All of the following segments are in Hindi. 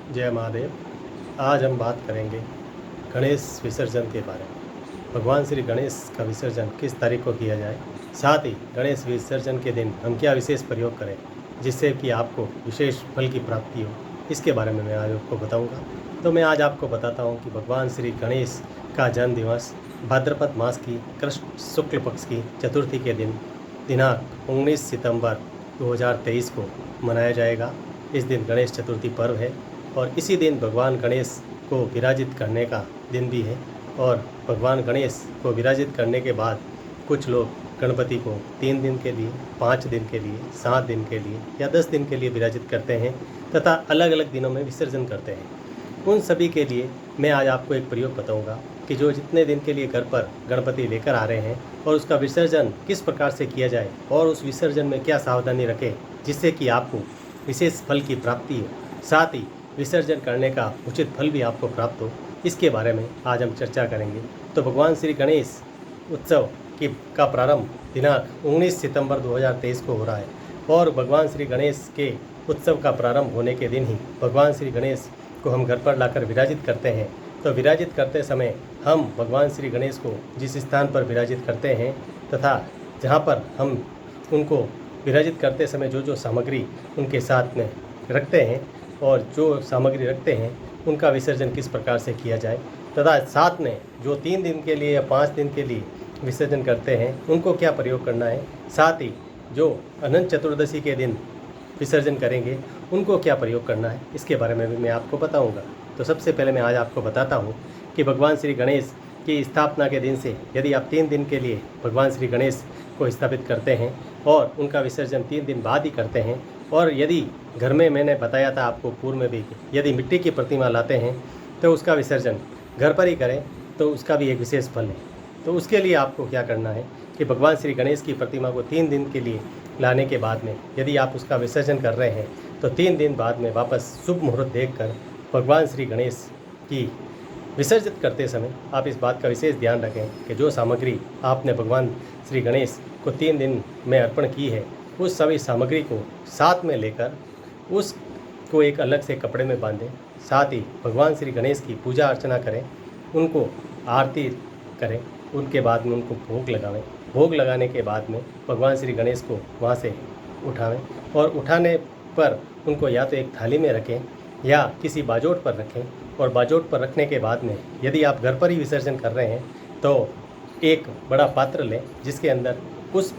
जय महादेव। आज हम बात करेंगे गणेश विसर्जन के बारे में। भगवान श्री गणेश का विसर्जन किस तारीख को किया जाए, साथ ही गणेश विसर्जन के दिन हम क्या विशेष प्रयोग करें जिससे कि आपको विशेष फल की प्राप्ति हो, इसके बारे में मैं आज आपको बताऊंगा। तो मैं आज आपको बताता हूं कि भगवान श्री गणेश का जन्म दिवस भाद्रपद मास की कृष्ण शुक्ल पक्ष की चतुर्थी के दिन दिनांक 19 सितंबर 2023 को मनाया जाएगा। इस दिन गणेश चतुर्थी पर्व है और इसी दिन भगवान गणेश को विराजित करने का दिन भी है। और भगवान गणेश को विराजित करने के बाद कुछ लोग गणपति को 3 दिन के लिए, 5 दिन के लिए, 7 दिन के लिए या 10 दिन के लिए विराजित करते हैं तथा अलग अलग दिनों में विसर्जन करते हैं। उन सभी के लिए मैं आज आपको एक प्रयोग बताऊंगा कि जो जितने दिन के लिए घर पर गणपति लेकर आ रहे हैं और उसका विसर्जन किस प्रकार से किया जाए और उस विसर्जन में क्या सावधानी रखें जिससे कि आपको विशेष फल की प्राप्ति हो, साथ ही विसर्जन करने का उचित फल भी आपको प्राप्त हो, इसके बारे में आज हम चर्चा करेंगे। तो भगवान श्री गणेश उत्सव का प्रारंभ दिनांक 19 सितंबर 2023 को हो रहा है और भगवान श्री गणेश के उत्सव का प्रारंभ होने के दिन ही भगवान श्री गणेश को हम घर पर लाकर विराजित करते हैं। तो विराजित करते समय हम भगवान श्री गणेश को जिस स्थान पर विराजित करते हैं तथा जहाँ पर हम उनको विराजित करते समय जो जो सामग्री उनके साथ में रखते हैं और जो सामग्री रखते हैं उनका विसर्जन किस प्रकार से किया जाए तथा साथ में जो 3 दिन के लिए या 5 दिन के लिए विसर्जन करते हैं उनको क्या प्रयोग करना है, साथ ही जो अनंत चतुर्दशी के दिन विसर्जन करेंगे उनको क्या प्रयोग करना है, इसके बारे में भी मैं आपको बताऊंगा। तो सबसे पहले मैं आज आपको बताता हूं कि भगवान श्री गणेश की स्थापना के दिन से यदि आप 3 दिन के लिए भगवान श्री गणेश को स्थापित करते हैं और उनका विसर्जन 3 दिन बाद ही करते हैं, और यदि घर में मैंने बताया था आपको पूर्व में भी यदि मिट्टी की प्रतिमा लाते हैं तो उसका विसर्जन घर पर ही करें तो उसका भी एक विशेष फल है। तो उसके लिए आपको क्या करना है कि भगवान श्री गणेश की प्रतिमा को 3 दिन के लिए लाने के बाद में यदि आप उसका विसर्जन कर रहे हैं तो 3 दिन बाद में वापस शुभ मुहूर्त देखकर भगवान श्री गणेश की विसर्जित करते समय आप इस बात का विशेष ध्यान रखें कि जो सामग्री आपने भगवान श्री गणेश को 3 दिन में अर्पण की है उस सभी सामग्री को साथ में लेकर उसको एक अलग से कपड़े में बांधें, साथ ही भगवान श्री गणेश की पूजा अर्चना करें, उनको आरती करें, उनके बाद में उनको भोग लगावें। भोग लगाने के बाद में भगवान श्री गणेश को वहाँ से उठावें और उठाने पर उनको या तो एक थाली में रखें या किसी बाजोट पर रखें, और बाजोट पर रखने के बाद में यदि आप घर पर ही विसर्जन कर रहे हैं तो एक बड़ा पात्र लें जिसके अंदर उस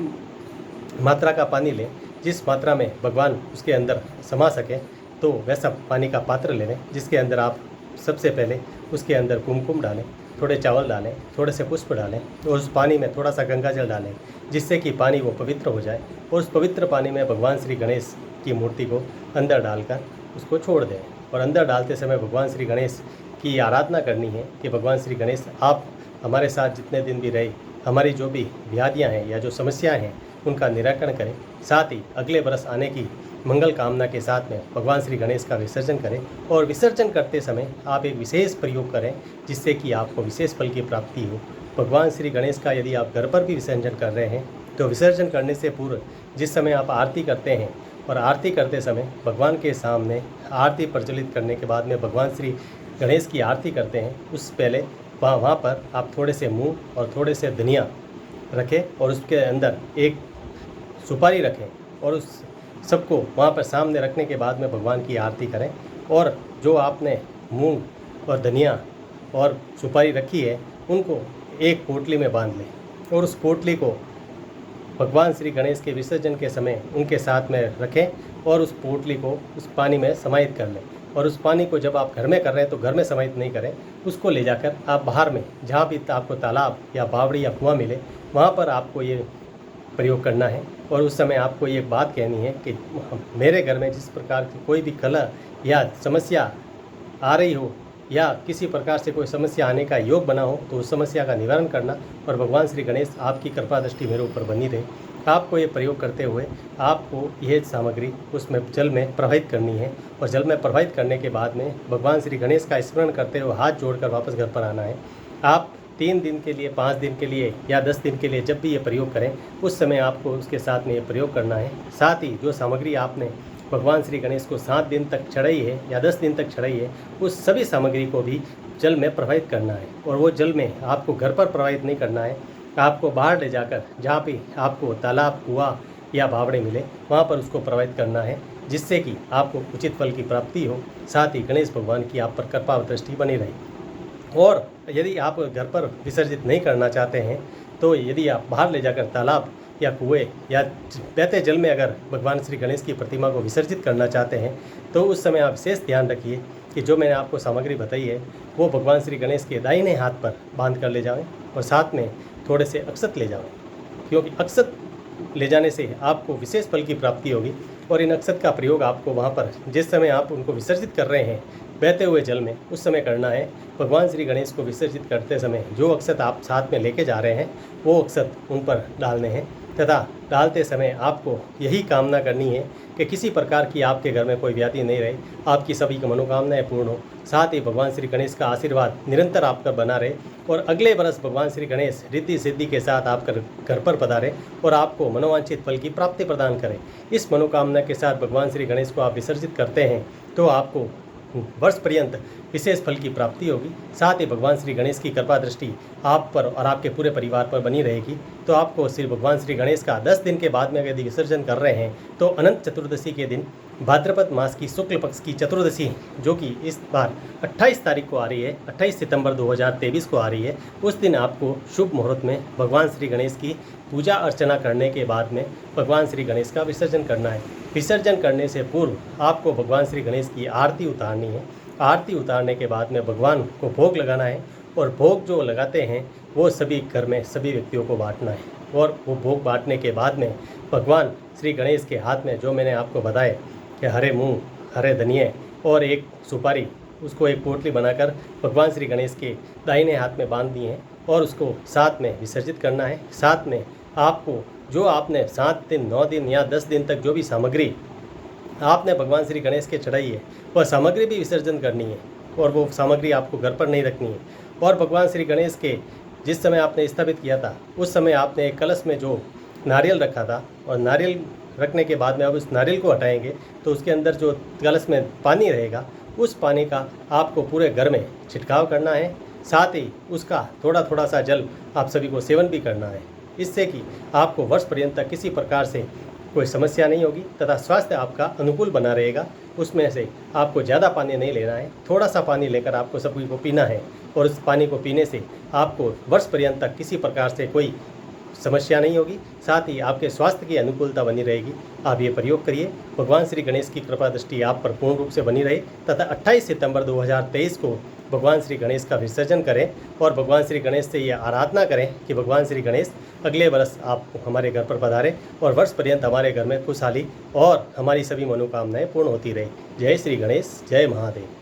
मात्रा का पानी लें जिस मात्रा में भगवान उसके अंदर समा सके, तो वैसा पानी का पात्र ले लें जिसके अंदर आप सबसे पहले उसके अंदर कुमकुम डालें, थोड़े चावल डालें, थोड़े से पुष्प डालें और उस पानी में थोड़ा सा गंगा जल डालें जिससे कि पानी वो पवित्र हो जाए, और उस पवित्र पानी में भगवान श्री गणेश की मूर्ति को अंदर डालकर उसको छोड़ दें। और अंदर डालते समय भगवान श्री गणेश की आराधना करनी है कि भगवान श्री गणेश आप हमारे साथ जितने दिन भी रहे, हमारी जो भी व्याधियाँ हैं या जो समस्याएँ हैं उनका निराकरण करें, साथ ही अगले वर्ष आने की मंगल कामना के साथ में भगवान श्री गणेश का विसर्जन करें। और विसर्जन करते समय आप एक विशेष प्रयोग करें जिससे कि आपको विशेष फल की प्राप्ति हो। भगवान श्री गणेश का यदि आप घर पर भी विसर्जन कर रहे हैं तो विसर्जन करने से पूर्व जिस समय आप आरती करते हैं और आरती करते समय भगवान के सामने आरती प्रज्वलित करने के बाद में भगवान श्री गणेश की आरती करते हैं, उस पहले वहाँ पर आप थोड़े से मूंग और थोड़े से धनिया रखें और उसके अंदर एक सुपारी रखें और उस सबको वहाँ पर सामने रखने के बाद में भगवान की आरती करें। और जो आपने मूंग और धनिया और सुपारी रखी है उनको एक पोटली में बांध लें और उस पोटली को भगवान श्री गणेश के विसर्जन के समय उनके साथ में रखें और उस पोटली को उस पानी में समाहित कर लें। और उस पानी को जब आप घर में कर रहे हैं तो घर में समाहित नहीं करें, उसको ले जाकर आप बाहर में जहाँ भी आपको तालाब या बावड़ी या कुआं मिले वहाँ पर आपको ये प्रयोग करना है। और उस समय आपको ये बात कहनी है कि मेरे घर में जिस प्रकार की कोई भी कलह या समस्या आ रही हो या किसी प्रकार से कोई समस्या आने का योग बना हो तो उस समस्या का निवारण करना, और भगवान श्री गणेश आपकी कृपा दृष्टि मेरे ऊपर बनी रहे। आपको ये प्रयोग करते हुए आपको यह सामग्री उसमें जल में प्रवाहित करनी है और जल में प्रवाहित करने के बाद में भगवान श्री गणेश का स्मरण करते हुए हाथ जोड़कर वापस घर पर आना है। आप 3 दिन के लिए, 5 दिन के लिए या 10 दिन के लिए जब भी ये प्रयोग करें उस समय आपको उसके साथ में ये प्रयोग करना है। साथ ही जो सामग्री आपने भगवान श्री गणेश को 7 दिन तक चढ़ाई है या 10 दिन तक चढ़ाई है, उस सभी सामग्री को भी जल में प्रवाहित करना है। और वो जल में आपको घर पर प्रवाहित नहीं करना है, आपको बाहर ले जाकर जहाँ पे आपको तालाब, कुआं या बावड़े मिले वहाँ पर उसको प्रवाहित करना है, जिससे कि आपको उचित फल की प्राप्ति हो, साथ ही गणेश भगवान की आप पर कृपा दृष्टि बनी रहे। और यदि आप घर पर विसर्जित नहीं करना चाहते हैं, तो यदि आप बाहर ले जाकर तालाब या कुएं या बहते जल में अगर भगवान श्री गणेश की प्रतिमा को विसर्जित करना चाहते हैं, तो उस समय आप विशेष ध्यान रखिए कि जो मैंने आपको सामग्री बताई है वो भगवान श्री गणेश के दाहिने हाथ पर बांध कर ले जाएं और साथ में थोड़े से अक्षत ले जाएं, क्योंकि अक्षत ले जाने से आपको विशेष फल की प्राप्ति होगी। और इन अक्षत का प्रयोग आपको वहाँ पर जिस समय आप उनको विसर्जित कर रहे हैं बहते हुए जल में, उस समय करना है। भगवान श्री गणेश को विसर्जित करते समय जो अक्षत आप साथ में लेके जा रहे हैं वो अक्षत उन पर डालने हैं, तथा डालते समय आपको यही कामना करनी है कि किसी प्रकार की आपके घर में कोई व्याधि नहीं रहे, आपकी सभी की मनोकामनाएं पूर्ण हो, साथ ही भगवान श्री गणेश का आशीर्वाद निरंतर आप पर बना रहे और अगले बरस भगवान श्री गणेश रिद्धि सिद्धि के साथ आपका घर पर पधारे और आपको मनोवांछित फल की प्राप्ति प्रदान करें। इस मनोकामना के साथ भगवान श्री गणेश को आप विसर्जित करते हैं तो आपको वर्ष पर्यंत विशेष फल की प्राप्ति होगी। साथ ही भगवान श्री गणेश की कृपा दृष्टि आप पर और आपके पूरे परिवार पर बनी रहेगी। तो आपको श्री भगवान श्री गणेश का 10 दिन के बाद में यदि विसर्जन कर रहे हैं तो अनंत चतुर्दशी के दिन, भाद्रपद मास की शुक्ल पक्ष की चतुर्दशी, जो कि इस बार 28 तारीख को आ रही है, 28 सितंबर 2023 को आ रही है, उस दिन आपको शुभ मुहूर्त में भगवान श्री गणेश की पूजा अर्चना करने के बाद में भगवान श्री गणेश का विसर्जन करना है। विसर्जन करने से पूर्व आपको भगवान श्री गणेश की आरती उतारनी है। आरती उतारने के बाद में भगवान को भोग लगाना है और भोग जो लगाते हैं वो सभी घर में सभी व्यक्तियों को बांटना है। और वो भोग बांटने के बाद में भगवान श्री गणेश के हाथ में जो मैंने आपको बताया कि हरे मूंग, हरे धनिये और एक सुपारी, उसको एक पोटली बनाकर भगवान श्री गणेश के दाहिने हाथ में बांध दी है और उसको साथ में विसर्जित करना है। साथ में आपको जो आपने 7 दिन, 9 दिन या 10 दिन तक जो भी सामग्री आपने भगवान श्री गणेश के चढ़ाई है वह सामग्री भी विसर्जन करनी है और वो सामग्री आपको घर पर नहीं रखनी है। और भगवान श्री गणेश के जिस समय आपने स्थापित किया था उस समय आपने एक कलश में जो नारियल रखा था और नारियल रखने के बाद में अब उस नारियल को हटाएंगे तो उसके अंदर जो कलश में पानी रहेगा उस पानी का आपको पूरे घर में छिड़काव करना है। साथ ही उसका थोड़ा थोड़ा सा जल आप सभी को सेवन भी करना है, इससे कि आपको वर्ष पर्यंत तक किसी प्रकार से कोई समस्या नहीं होगी तथा स्वास्थ्य आपका अनुकूल बना रहेगा। उसमें से आपको ज़्यादा पानी नहीं लेना है, थोड़ा सा पानी लेकर आपको सभी को पीना है और उस पानी को पीने से आपको वर्ष पर्यंत तक किसी प्रकार से कोई समस्या नहीं होगी, साथ ही आपके स्वास्थ्य की अनुकूलता बनी रहेगी। आप ये प्रयोग करिए। भगवान श्री गणेश की कृपा दृष्टि आप पर पूर्ण रूप से बनी रहे तथा 28 सितंबर 2023 को भगवान श्री गणेश का विसर्जन करें और भगवान श्री गणेश से ये आराधना करें कि भगवान श्री गणेश अगले वर्ष आप हमारे घर पर पधारें और वर्ष पर्यंत हमारे घर में खुशहाली और हमारी सभी मनोकामनाएं पूर्ण होती रहे। जय श्री गणेश, जय महादेव।